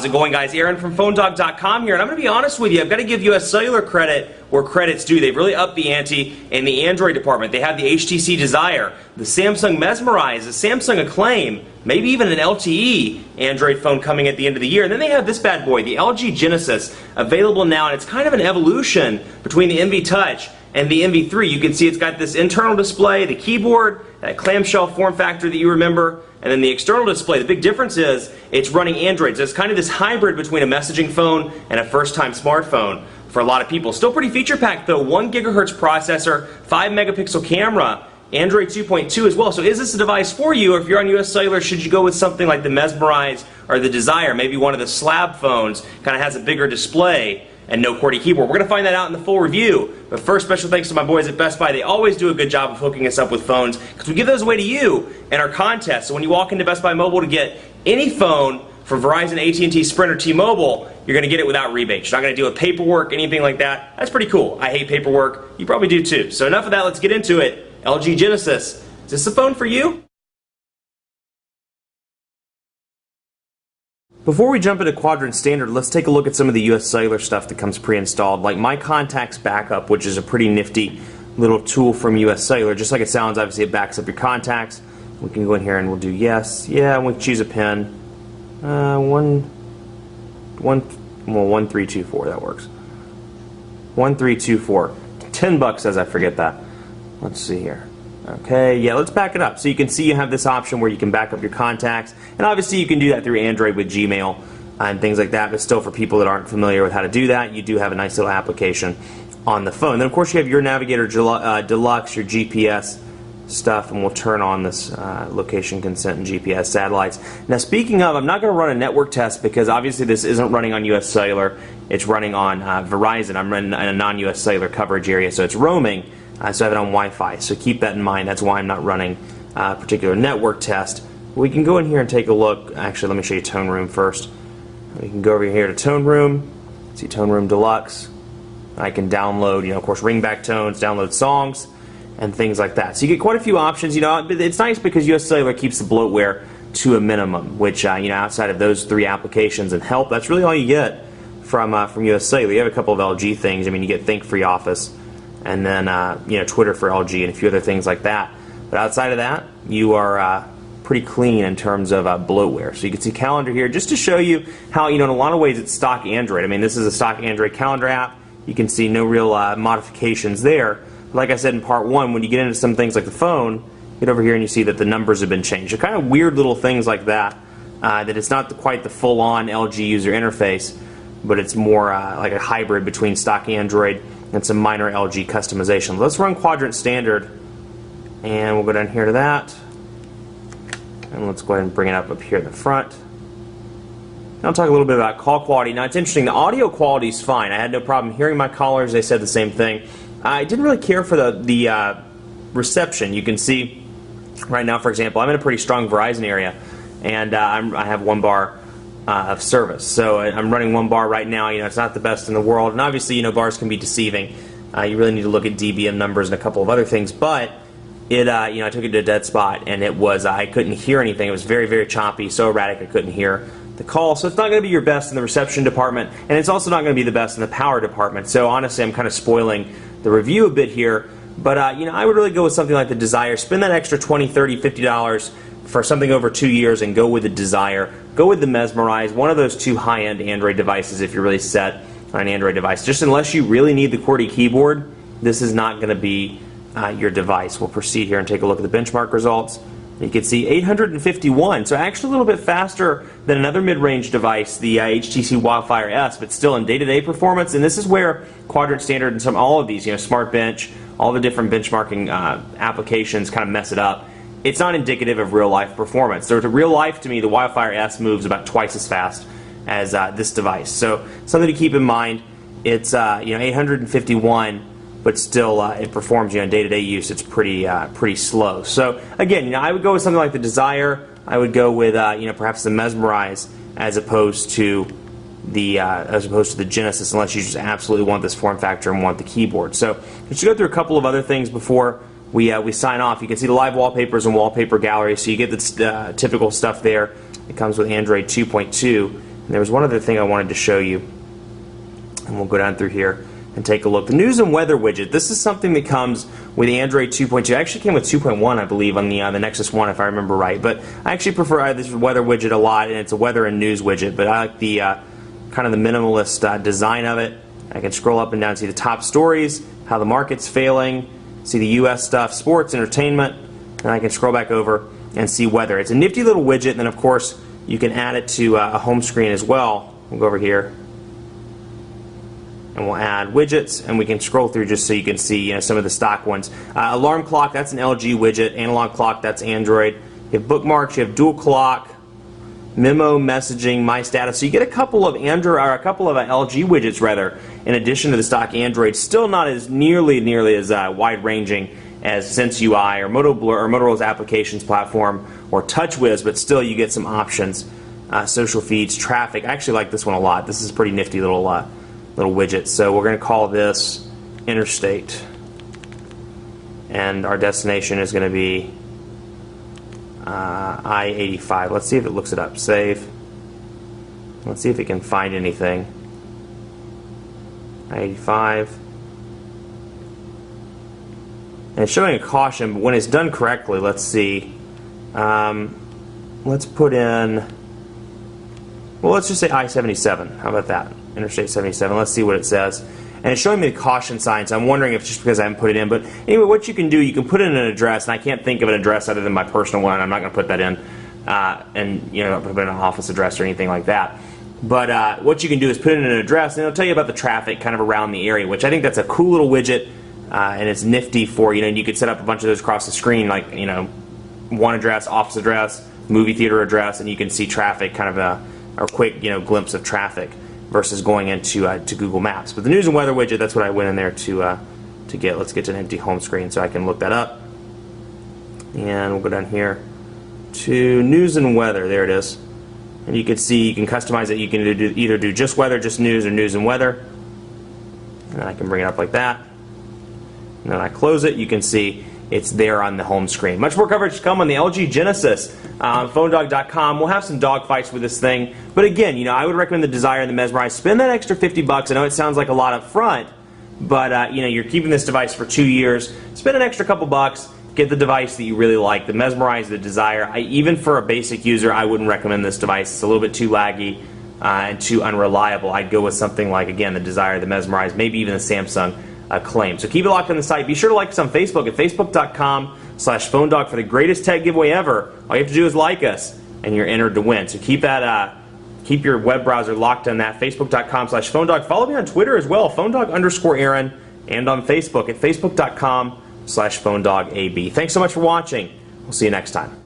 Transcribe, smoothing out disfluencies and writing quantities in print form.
How's it going, guys? Aaron from PhoneDog.com here, and I'm going to be honest with you. I've got to give US Cellular credit where credit's due. They've really upped the ante in the Android department. They have the HTC Desire, the Samsung Mesmerize, the Samsung Acclaim, maybe even an LTE Android phone coming at the end of the year. And then they have this bad boy, the LG Genesis, available now, and it's kind of an evolution between the MV Touch and the MV3. You can see it's got this internal display, the keyboard, that clamshell form factor that you remember, and then the external display. The big difference is it's running Android. So it's kind of this hybrid between a messaging phone and a first-time smartphone for a lot of people. Still pretty feature-packed though. 1 gigahertz processor, 5 megapixel camera, Android 2.2 as well. So is this a device for you? Or if you're on US Cellular, should you go with something like the Mesmerize or the Desire? Maybe one of the slab phones kind of has a bigger display and no QWERTY keyboard. We're going to find that out in the full review. But first, special thanks to my boys at Best Buy. They always do a good job of hooking us up with phones because we give those away to you in our contest. So when you walk into Best Buy Mobile to get any phone from Verizon, AT&T, Sprint, or T-Mobile, you're going to get it without rebates. You're not going to deal with paperwork, anything like that. That's pretty cool. I hate paperwork. You probably do too. So enough of that. Let's get into it. LG Genesis. Is this a phone for you? Before we jump into Quadrant Standard, let's take a look at some of the US Cellular stuff that comes pre-installed, like My Contacts Backup, which is a pretty nifty little tool from US Cellular. Just like it sounds, obviously it backs up your contacts. We can go in here and we'll do yes, yeah, and we can choose a pin. 1324, that works. 1324. 10 bucks says I forget that. Let's see here. Okay, yeah, let's back it up. So you can see you have this option where you can back up your contacts, and obviously you can do that through Android with Gmail and things like that, but still for people that aren't familiar with how to do that, you do have a nice little application on the phone. Then of course you have your Navigator Deluxe, your GPS stuff, and we'll turn on this location consent and GPS satellites. Now speaking of, I'm not going to run a network test because obviously this isn't running on US Cellular, it's running on Verizon. I'm running in a non-US Cellular coverage area, so it's roaming. So I have it on Wi-Fi, so keep that in mind. That's why I'm not running a particular network test. We can go in here and take a look. Actually, let me show you Tone Room first. We can go over here to Tone Room, see Tone Room Deluxe. I can download, of course, ringback tones, download songs, and things like that. So you get quite a few options. It's nice because US Cellular keeps the bloatware to a minimum, which, outside of those 3 applications and help, that's really all you get from US Cellular. You have a couple of LG things. You get Think Free Office, and then Twitter for LG and a few other things like that. But outside of that, you are pretty clean in terms of bloatware. So you can see Calendar here just to show you how, in a lot of ways it's stock Android. This is a stock Android calendar app. You can see no real modifications there. Like I said in part 1, when you get into some things like the phone, get over here and you see that the numbers have been changed. So kind of weird little things like that, that it's not quite the full-on LG user interface, but it's more like a hybrid between stock Android and some minor LG customization. Let's run Quadrant Standard, and we'll go down here to that, and let's go ahead and bring it up here at the front. Now I'll talk a little bit about call quality. Now it's interesting, the audio quality is fine. I had no problem hearing my callers. They said the same thing. I didn't really care for the reception. You can see right now, for example, I'm in a pretty strong Verizon area, and I have 1 bar of service. So I'm running 1 bar right now. It's not the best in the world, and obviously, bars can be deceiving. You really need to look at dBm numbers and a couple of other things, but it, I took it to a dead spot, and it was, I couldn't hear anything. It was very, very choppy, so erratic I couldn't hear the call. So it's not going to be your best in the reception department, and it's also not going to be the best in the power department. So honestly, I'm kind of spoiling the review a bit here, but I would really go with something like the Desire. Spend that extra $20, $30, $50 for something over 2 years and go with the Desire. Go with the Mesmerize, one of those 2 high-end Android devices if you're really set on an Android device. Just unless you really need the QWERTY keyboard, this is not going to be your device. We'll proceed here and take a look at the benchmark results. You can see 851, so actually a little bit faster than another mid-range device, the HTC Wildfire S, but still in day-to-day performance. And this is where Quadrant Standard and all of these, Smart Bench, all the different benchmarking applications kind of mess it up. It's not indicative of real-life performance. So to real life, to me, the Wildfire S moves about twice as fast as this device. So something to keep in mind. It's 851. But still, it performs in day-to-day use. It's pretty slow. So again, I would go with something like the Desire. I would go with perhaps the Mesmerize as opposed to the Genesis, unless you just absolutely want this form factor and want the keyboard. So let's go through a couple of other things before we sign off. You can see the live wallpapers and wallpaper gallery. So you get the typical stuff there. It comes with Android 2.2. There was one other thing I wanted to show you, and we'll go down through here and take a look. The news and weather widget. This is something that comes with Android 2.2. It actually came with 2.1, I believe, on the Nexus 1, if I remember right. But I actually prefer this weather widget a lot, and it's a weather and news widget. But I like the kind of the minimalist design of it. I can scroll up and down, see the top stories, how the market's failing, see the U.S. stuff, sports, entertainment, and I can scroll back over and see weather. It's a nifty little widget, and then of course you can add it to a home screen as well. We'll go over here and we'll add widgets, and we can scroll through just so you can see some of the stock ones. Alarm clock, that's an LG widget. Analog clock, that's Android. You have bookmarks, you have dual clock, memo, messaging, my status. So you get a couple of Android, or a couple of LG widgets rather, in addition to the stock Android. Still not as nearly as wide-ranging as Sense UI or Motorola's applications platform or TouchWiz, but still you get some options. Social feeds, traffic. I actually like this one a lot. This is a pretty nifty little widget. So we're going to call this Interstate, and our destination is going to be I-85. Let's see if it looks it up. Save. Let's see if it can find anything. I-85. And it's showing a caution, but when it's done correctly, let's see. Let's put in, well, let's just say I-77. How about that? Interstate 77. Let's see what it says. And it's showing me the caution sign, so I'm wondering if it's just because I haven't put it in. But anyway, what you can do, you can put in an address, and I can't think of an address other than my personal one. I'm not going to put that in, and not put in an office address or anything like that. But what you can do is put in an address, and it'll tell you about the traffic kind of around the area, which I think that's a cool little widget, and it's nifty for, and you could set up a bunch of those across the screen, like, one address, office address, movie theater address, and you can see traffic, kind of a quick, glimpse of traffic, versus going into to Google Maps. But the news and weather widget, that's what I went in there to get. Let's get to an empty home screen so I can look that up. And we'll go down here to news and weather. There it is. And you can see, you can customize it. You can either do just weather, just news, or news and weather. And then I can bring it up like that. And then I close it. You can see it's there on the home screen. Much more coverage to come on the LG Genesis. PhoneDog.com. We'll have some dog fights with this thing. But again, I would recommend the Desire and the Mesmerize. Spend that extra $50. I know it sounds like a lot up front, but you're keeping this device for 2 years. Spend an extra couple bucks. Get the device that you really like. The Mesmerize, the Desire. Even for a basic user, I wouldn't recommend this device. It's a little bit too laggy and too unreliable. I'd go with something like, again, the Desire, the Mesmerize, maybe even the Samsung Claim. So keep it locked on the site. Be sure to like us on Facebook at facebook.com/PhoneDog for the greatest tech giveaway ever. All you have to do is like us, and you're entered to win. So keep that, keep your web browser locked on that. Facebook.com/PhoneDog. Follow me on Twitter as well, PhoneDog_Aaron, and on Facebook at Facebook.com/PhoneDogAB. Thanks so much for watching. We'll see you next time.